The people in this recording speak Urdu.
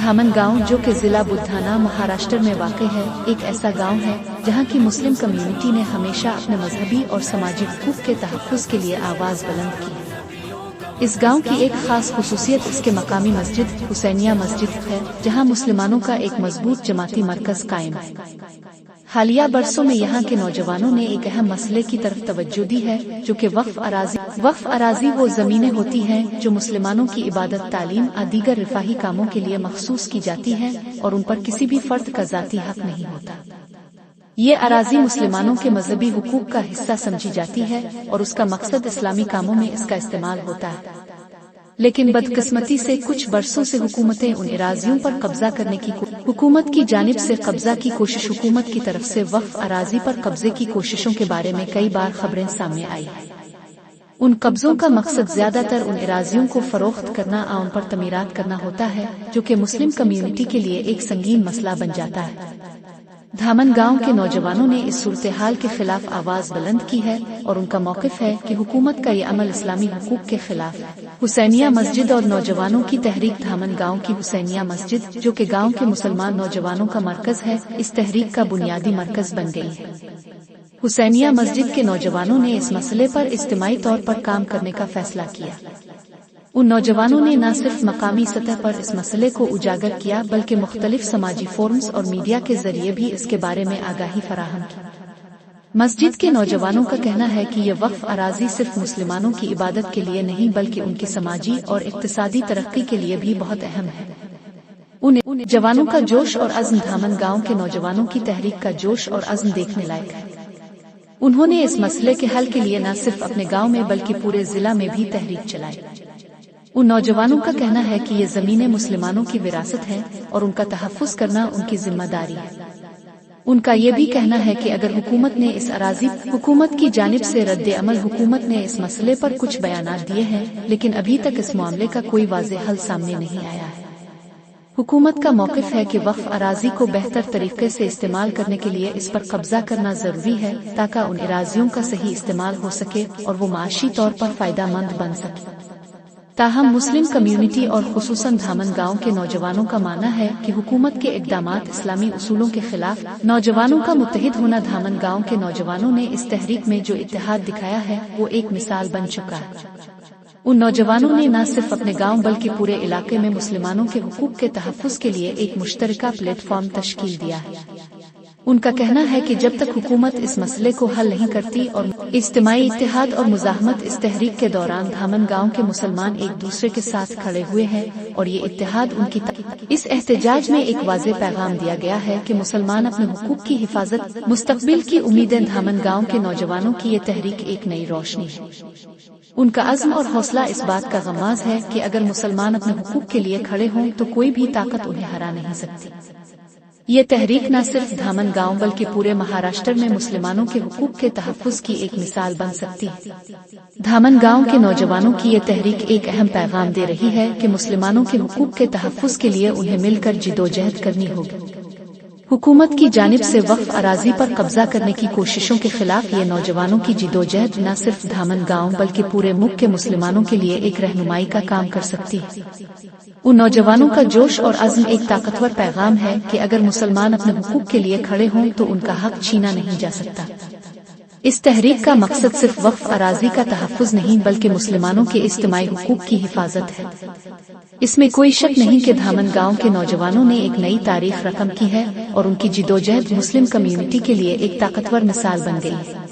دھامن گاؤں جو کہ ضلع بدھانا مہاراشٹر میں واقع ہے، ایک ایسا گاؤں ہے جہاں کی مسلم کمیونٹی نے ہمیشہ اپنے مذہبی اور سماجی حقوق کے تحفظ کے لیے آواز بلند کی ہے۔ اس گاؤں کی ایک خاص خصوصیت اس کے مقامی مسجد حسینیہ مسجد ہے، جہاں مسلمانوں کا ایک مضبوط جماعتی مرکز قائم ہے۔ حالیہ برسوں میں یہاں کے نوجوانوں نے ایک اہم مسئلے کی طرف توجہ دی ہے، جو کہ وقف اراضی۔ وقف اراضی وہ زمینیں ہوتی ہیں جو مسلمانوں کی عبادت، تعلیم اور دیگر رفاہی کاموں کے لیے مخصوص کی جاتی ہیں اور ان پر کسی بھی فرد کا ذاتی حق نہیں ہوتا۔ یہ اراضی مسلمانوں کے مذہبی حقوق کا حصہ سمجھی جاتی ہے اور اس کا مقصد اسلامی کاموں میں اس کا استعمال ہوتا ہے۔ لیکن بدقسمتی سے کچھ برسوں سے حکومتیں ان اراضیوں پر قبضہ کرنے کی حکومت کی جانب سے قبضہ کی کوشش حکومت کی طرف سے وقف اراضی پر قبضے کی کوششوں کے بارے میں کئی بار خبریں سامنے آئی ہیں۔ ان قبضوں کا مقصد زیادہ تر ان اراضیوں کو فروخت کرنا اور ان پر تعمیرات کرنا ہوتا ہے، جو کہ مسلم کمیونٹی کے لیے ایک سنگین مسئلہ بن جاتا ہے۔ دھامن گاؤں کے نوجوانوں نے اس صورتحال کے خلاف آواز بلند کی ہے اور ان کا موقف ہے کہ حکومت کا یہ عمل اسلامی حقوق کے خلاف ہے۔ حسینیہ مسجد اور نوجوانوں کی تحریک دھامن گاؤں کی حسینیہ مسجد، جو کہ گاؤں کے مسلمان نوجوانوں کا مرکز ہے، اس تحریک کا بنیادی مرکز بن گئی ہے۔ حسینیہ مسجد کے نوجوانوں نے اس مسئلے پر اجتماعی طور پر کام کرنے کا فیصلہ کیا۔ ان نوجوانوں نے نہ صرف مقامی سطح پر اس مسئلے کو اجاگر کیا بلکہ مختلف سماجی فورمز اور میڈیا کے ذریعے بھی اس کے بارے میں آگاہی فراہم کی۔ مسجد کے نوجوانوں کا کہنا ہے کہ یہ وقف اراضی صرف مسلمانوں کی عبادت کے لیے نہیں بلکہ ان کی سماجی اور اقتصادی ترقی کے لیے بھی بہت اہم ہے۔ ان جوانوں کا جوش اور عزم دھامن گاؤں کے نوجوانوں کی تحریک کا جوش اور عزم دیکھنے لائق ہے۔ انہوں نے اس مسئلے کے حل کے لیے نہ صرف اپنے گاؤں میں بلکہ پورے ضلع میں بھی تحریک چلائی۔ ان نوجوانوں کا کہنا ہے کہ یہ زمینیں مسلمانوں کی وراثت ہیں اور ان کا تحفظ کرنا ان کی ذمہ داری ہے۔ ان کا یہ بھی کہنا ہے کہ اگر حکومت کی جانب سے رد عمل حکومت نے اس مسئلے پر کچھ بیانات دیے ہیں، لیکن ابھی تک اس معاملے کا کوئی واضح حل سامنے نہیں آیا ہے۔ حکومت کا موقف ہے کہ وقف اراضی کو بہتر طریقے سے استعمال کرنے کے لیے اس پر قبضہ کرنا ضروری ہے تاکہ ان اراضیوں کا صحیح استعمال ہو سکے اور وہ معاشی طور پر فائدہ مند بن سکے۔ تاہم مسلم کمیونٹی اور خصوصاً دھامن گاؤں کے نوجوانوں کا ماننا ہے کہ حکومت کے اقدامات اسلامی اصولوں کے خلاف۔ نوجوانوں کا متحد ہونا دھامن گاؤں کے نوجوانوں نے اس تحریک میں جو اتحاد دکھایا ہے وہ ایک مثال بن چکا ہے۔ ان نوجوانوں نے نہ صرف اپنے گاؤں بلکہ پورے علاقے میں مسلمانوں کے حقوق کے تحفظ کے لیے ایک مشترکہ پلیٹ فارم تشکیل دیا ہے۔ ان کا کہنا ہے کہ جب تک حکومت اس مسئلے کو حل نہیں کرتی اور اجتماعی اتحاد اور مزاحمت اس تحریک کے دوران دھامن گاؤں کے مسلمان ایک دوسرے کے ساتھ کھڑے ہوئے ہیں اور یہ اتحاد ان کی اس احتجاج میں ایک واضح پیغام دیا گیا ہے کہ مسلمان اپنے حقوق کی حفاظت مستقبل کی امیدیں۔ دھامن گاؤں کے نوجوانوں کی یہ تحریک ایک نئی روشنی ہے۔ ان کا عزم اور حوصلہ اس بات کا غماز ہے کہ اگر مسلمان اپنے حقوق کے لیے کھڑے ہوں تو کوئی بھی طاقت انہیں ہرا نہیں سکتی۔ یہ تحریک نہ صرف دھامن گاؤں بلکہ پورے مہاراشٹر میں مسلمانوں کے حقوق کے تحفظ کی ایک مثال بن سکتی ہے۔ دھامن گاؤں کے نوجوانوں کی یہ تحریک ایک اہم پیغام دے رہی ہے کہ مسلمانوں کے حقوق کے تحفظ کے لیے انہیں مل کر جدوجہد کرنی ہوگی۔ حکومت کی جانب سے وقف اراضی پر قبضہ کرنے کی کوششوں کے خلاف یہ نوجوانوں کی جدوجہد نہ صرف دھامن گاؤں بلکہ پورے ملک کے مسلمانوں کے لیے ایک رہنمائی کا کام کر سکتی ہے۔ ان نوجوانوں کا جوش اور عزم ایک طاقتور پیغام ہے کہ اگر مسلمان اپنے حقوق کے لیے کھڑے ہوں تو ان کا حق چھینا نہیں جا سکتا۔ اس تحریک کا مقصد صرف وقف اراضی کا تحفظ نہیں بلکہ مسلمانوں کے اجتماعی حقوق کی حفاظت ہے۔ اس میں کوئی شک نہیں کہ دھامن گاؤں کے نوجوانوں نے ایک نئی تاریخ رقم کی ہے اور ان کی جدوجہد مسلم کمیونٹی کے لیے ایک طاقتور مثال بن گئی ہے۔